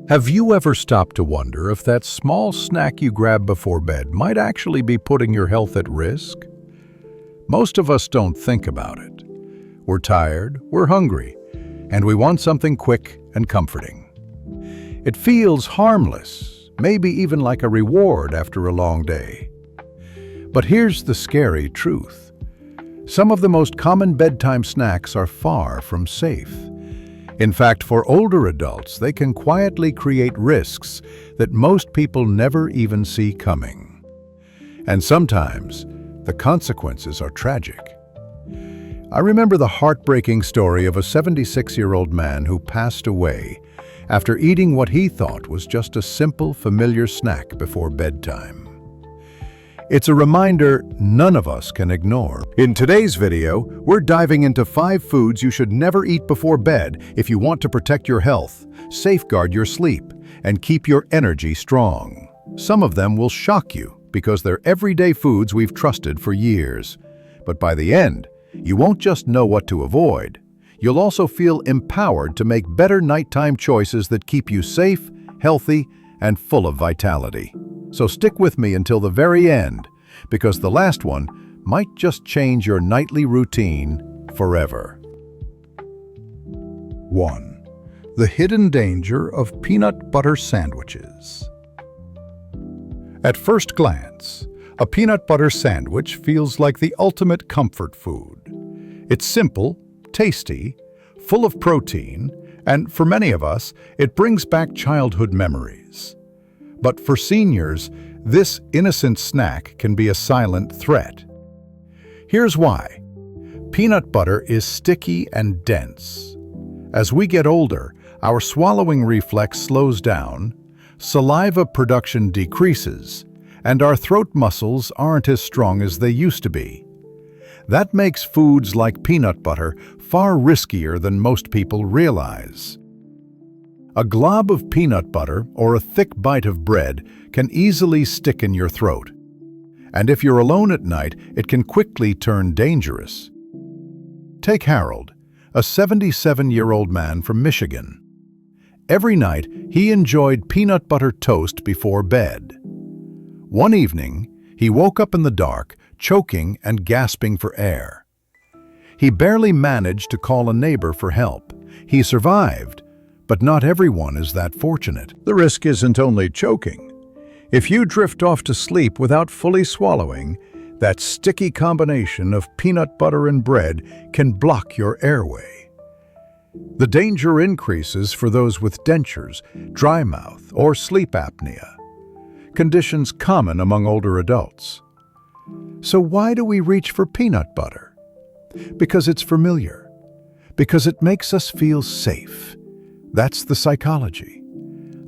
Have you ever stopped to wonder if that small snack you grab before bed might actually be putting your health at risk? Most of us don't think about it. We're tired, we're hungry, and we want something quick and comforting. It feels harmless, maybe even like a reward after a long day. But here's the scary truth. Some of the most common bedtime snacks are far from safe. In fact, for older adults, they can quietly create risks that most people never even see coming. And sometimes, the consequences are tragic. I remember the heartbreaking story of a 76-year-old man who passed away after eating what he thought was just a simple, familiar snack before bedtime. It's a reminder none of us can ignore. In today's video, we're diving into 5 foods you should never eat before bed if you want to protect your health, safeguard your sleep, and keep your energy strong. Some of them will shock you because they're everyday foods we've trusted for years. But by the end, you won't just know what to avoid. You'll also feel empowered to make better nighttime choices that keep you safe, healthy, and full of vitality. So stick with me until the very end, because the last one might just change your nightly routine forever. 1. The hidden danger of peanut butter sandwiches. At first glance, a peanut butter sandwich feels like the ultimate comfort food. It's simple, tasty, full of protein, and for many of us, it brings back childhood memories. But for seniors, this innocent snack can be a silent threat. Here's why. Peanut butter is sticky and dense. As we get older, our swallowing reflex slows down, saliva production decreases, and our throat muscles aren't as strong as they used to be. That makes foods like peanut butter far riskier than most people realize. A glob of peanut butter or a thick bite of bread can easily stick in your throat. And if you're alone at night, it can quickly turn dangerous. Take Harold, a 77-year-old man from Michigan. Every night, he enjoyed peanut butter toast before bed. One evening, he woke up in the dark, choking and gasping for air. He barely managed to call a neighbor for help. He survived. But not everyone is that fortunate. The risk isn't only choking. If you drift off to sleep without fully swallowing, that sticky combination of peanut butter and bread can block your airway. The danger increases for those with dentures, dry mouth, or sleep apnea, conditions common among older adults. So why do we reach for peanut butter? Because it's familiar. Because it makes us feel safe. That's the psychology.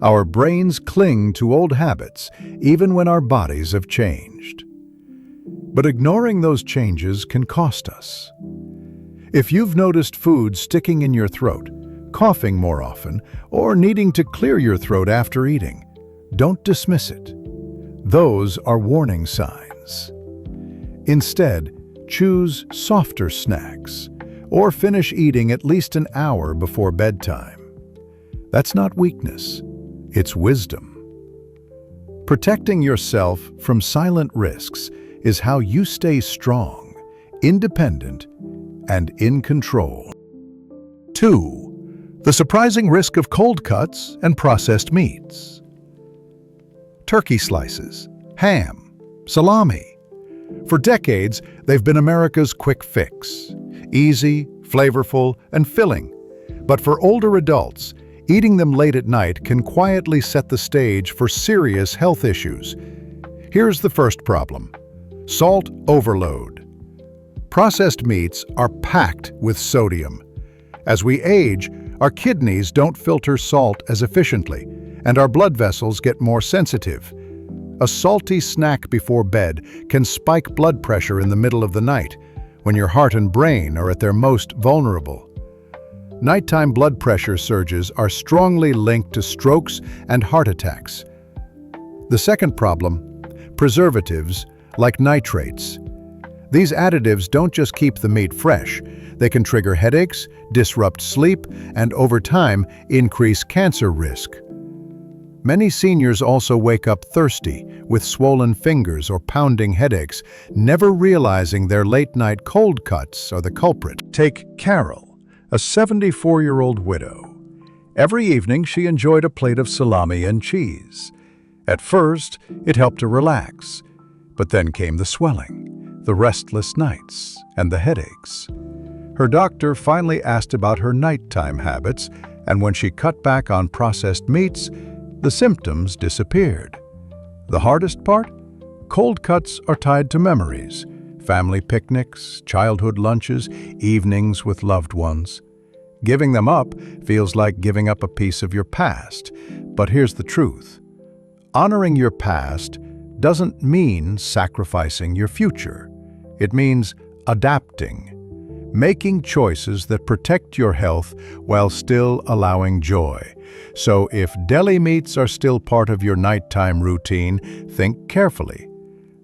Our brains cling to old habits, even when our bodies have changed. But ignoring those changes can cost us. If you've noticed food sticking in your throat, coughing more often, or needing to clear your throat after eating, don't dismiss it. Those are warning signs. Instead, choose softer snacks, or finish eating at least an hour before bedtime. That's not weakness, it's wisdom. Protecting yourself from silent risks is how you stay strong, independent, and in control. 2. The surprising risk of cold cuts and processed meats. Turkey slices, ham, salami. For decades, they've been America's quick fix. Easy, flavorful, and filling. But for older adults, eating them late at night can quietly set the stage for serious health issues. Here's the first problem: salt overload. Processed meats are packed with sodium. As we age, our kidneys don't filter salt as efficiently, and our blood vessels get more sensitive. A salty snack before bed can spike blood pressure in the middle of the night, when your heart and brain are at their most vulnerable. Nighttime blood pressure surges are strongly linked to strokes and heart attacks. The second problem: preservatives like nitrates. These additives don't just keep the meat fresh, they can trigger headaches, disrupt sleep, and over time increase cancer risk. Many seniors also wake up thirsty, with swollen fingers or pounding headaches, never realizing their late-night cold cuts are the culprit. Take Carol, a 74-year-old widow. Every evening she enjoyed a plate of salami and cheese. At first, it helped her relax, but then came the swelling, the restless nights, and the headaches. Her doctor finally asked about her nighttime habits, and when she cut back on processed meats, the symptoms disappeared. The hardest part? Cold cuts are tied to memories, family picnics, childhood lunches, evenings with loved ones. Giving them up feels like giving up a piece of your past. But here's the truth. Honoring your past doesn't mean sacrificing your future. It means adapting, making choices that protect your health while still allowing joy. So if deli meats are still part of your nighttime routine, think carefully.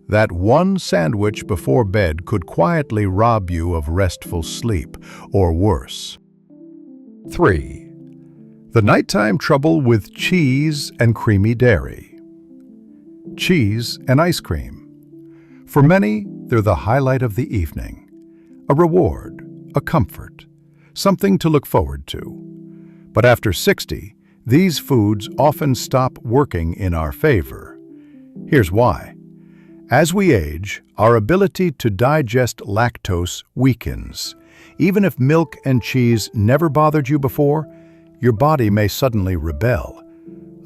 That one sandwich before bed could quietly rob you of restful sleep, or worse. 3. The nighttime trouble with cheese and creamy dairy. Cheese and ice cream. For many, they're the highlight of the evening. A reward, a comfort, something to look forward to. But after 60, these foods often stop working in our favor. Here's why. As we age, our ability to digest lactose weakens. Even if milk and cheese never bothered you before, your body may suddenly rebel.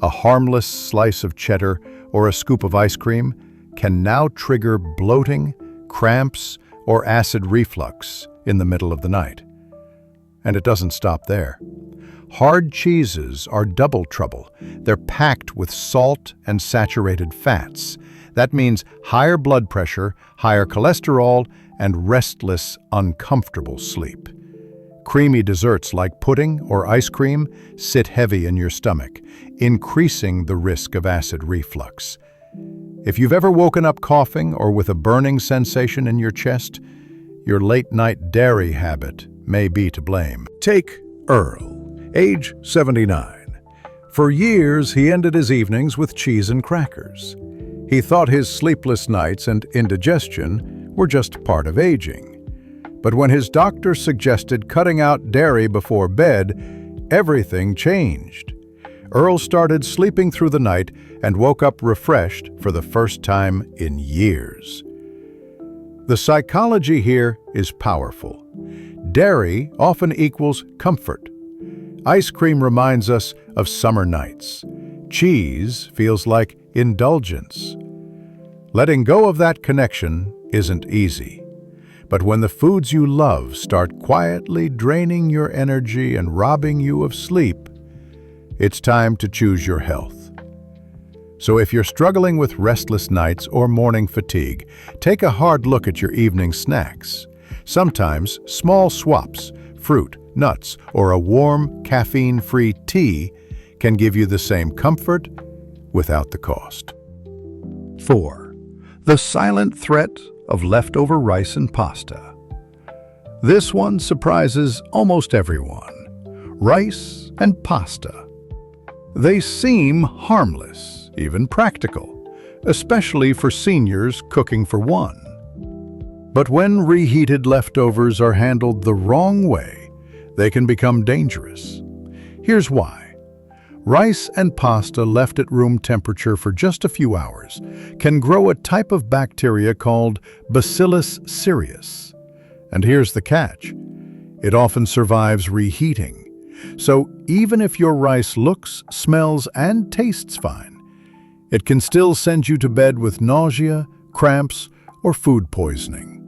A harmless slice of cheddar or a scoop of ice cream can now trigger bloating, cramps, or acid reflux in the middle of the night. And it doesn't stop there. Hard cheeses are double trouble. They're packed with salt and saturated fats. That means higher blood pressure, higher cholesterol, and restless, uncomfortable sleep. Creamy desserts like pudding or ice cream sit heavy in your stomach, increasing the risk of acid reflux. If you've ever woken up coughing or with a burning sensation in your chest, your late-night dairy habit may be to blame. Take Earl, age 79. For years, he ended his evenings with cheese and crackers. He thought his sleepless nights and indigestion were just part of aging. But when his doctor suggested cutting out dairy before bed, everything changed. Earl started sleeping through the night and woke up refreshed for the first time in years. The psychology here is powerful. Dairy often equals comfort. Ice cream reminds us of summer nights. Cheese feels like indulgence. Letting go of that connection isn't easy. But when the foods you love start quietly draining your energy and robbing you of sleep, it's time to choose your health. So if you're struggling with restless nights or morning fatigue, take a hard look at your evening snacks. Sometimes small swaps, fruit, nuts, or a warm, caffeine-free tea can give you the same comfort without the cost. 4. The silent threat of leftover rice and pasta. This one surprises almost everyone. Rice and pasta. They seem harmless, even practical, especially for seniors cooking for one. But when reheated leftovers are handled the wrong way, they can become dangerous. Here's why. Rice and pasta left at room temperature for just a few hours can grow a type of bacteria called Bacillus cereus. And here's the catch. It often survives reheating. So even if your rice looks, smells, and tastes fine, it can still send you to bed with nausea, cramps, or food poisoning.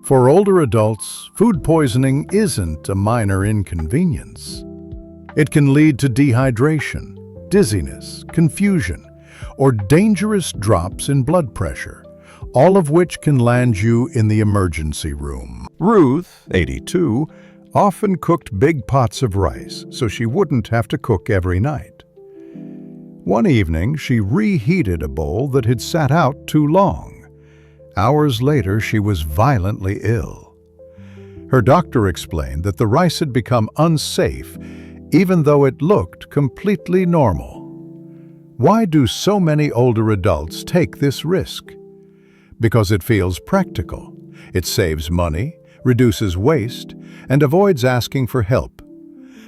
For older adults, food poisoning isn't a minor inconvenience. It can lead to dehydration, dizziness, confusion, or dangerous drops in blood pressure, all of which can land you in the emergency room. Ruth, 82, often cooked big pots of rice so she wouldn't have to cook every night. One evening, she reheated a bowl that had sat out too long. Hours later, she was violently ill. Her doctor explained that the rice had become unsafe even though it looked completely normal. Why do so many older adults take this risk? Because it feels practical. It saves money, reduces waste, and avoids asking for help.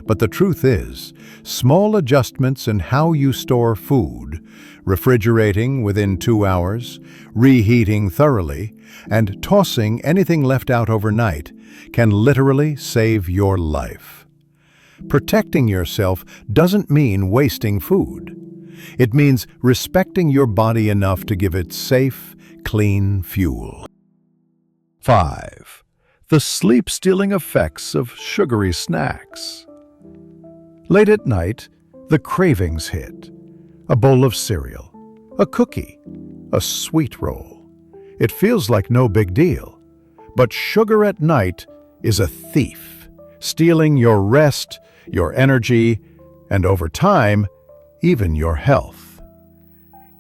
But the truth is, small adjustments in how you store food, refrigerating within 2 hours, reheating thoroughly, and tossing anything left out overnight can literally save your life. Protecting yourself doesn't mean wasting food. It means respecting your body enough to give it safe, clean fuel. 5. The sleep-stealing effects of sugary snacks. Late at night, the cravings hit. A bowl of cereal, a cookie, a sweet roll. It feels like no big deal. But sugar at night is a thief, stealing your rest, your energy, and over time, even your health.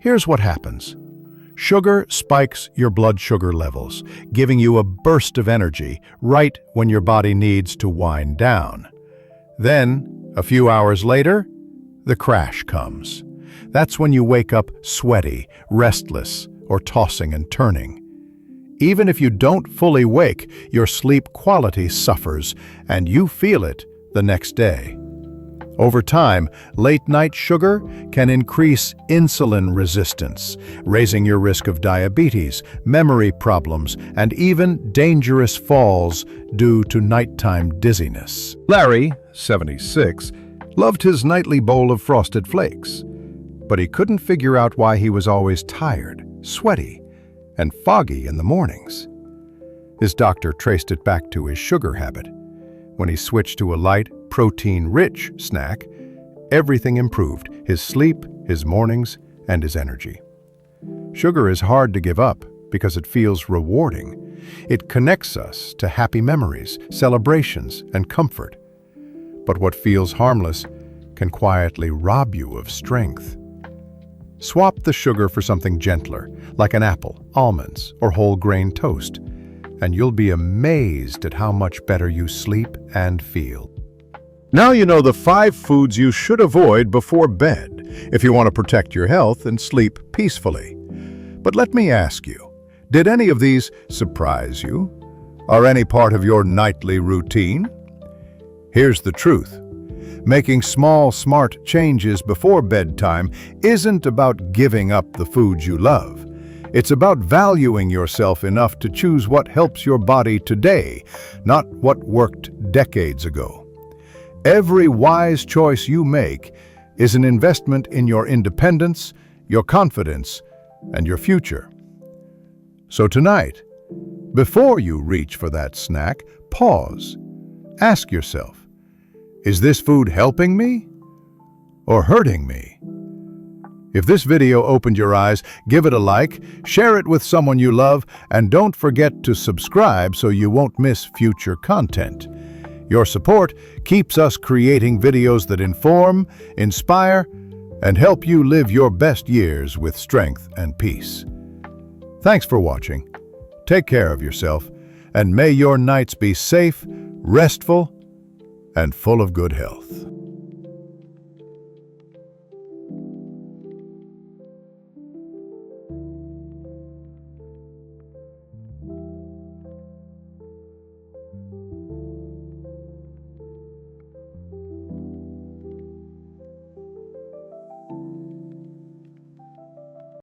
Here's what happens. Sugar spikes your blood sugar levels, giving you a burst of energy right when your body needs to wind down. Then, a few hours later, the crash comes. That's when you wake up sweaty, restless, or tossing and turning. Even if you don't fully wake, your sleep quality suffers, and you feel it the next day. Over time, late-night sugar can increase insulin resistance, raising your risk of diabetes, memory problems, and even dangerous falls due to nighttime dizziness. Larry, 76, loved his nightly bowl of Frosted Flakes, but he couldn't figure out why he was always tired, sweaty, and foggy in the mornings. His doctor traced it back to his sugar habit. When he switched to a light, protein-rich snack, everything improved: his sleep, his mornings, and his energy. Sugar is hard to give up because it feels rewarding. It connects us to happy memories, celebrations, and comfort. But what feels harmless can quietly rob you of strength. Swap the sugar for something gentler, like an apple, almonds, or whole grain toast, and you'll be amazed at how much better you sleep and feel. Now you know the 5 foods you should avoid before bed if you want to protect your health and sleep peacefully. But let me ask you, did any of these surprise you? Are any part of your nightly routine? Here's the truth. Making small, smart changes before bedtime isn't about giving up the foods you love. It's about valuing yourself enough to choose what helps your body today, not what worked decades ago. Every wise choice you make is an investment in your independence, your confidence, and your future. So tonight, before you reach for that snack, pause. Ask yourself, is this food helping me or hurting me? If this video opened your eyes, give it a like, share it with someone you love, and don't forget to subscribe so you won't miss future content. Your support keeps us creating videos that inform, inspire, and help you live your best years with strength and peace. Thanks for watching. Take care of yourself, and may your nights be safe, restful, and full of good health.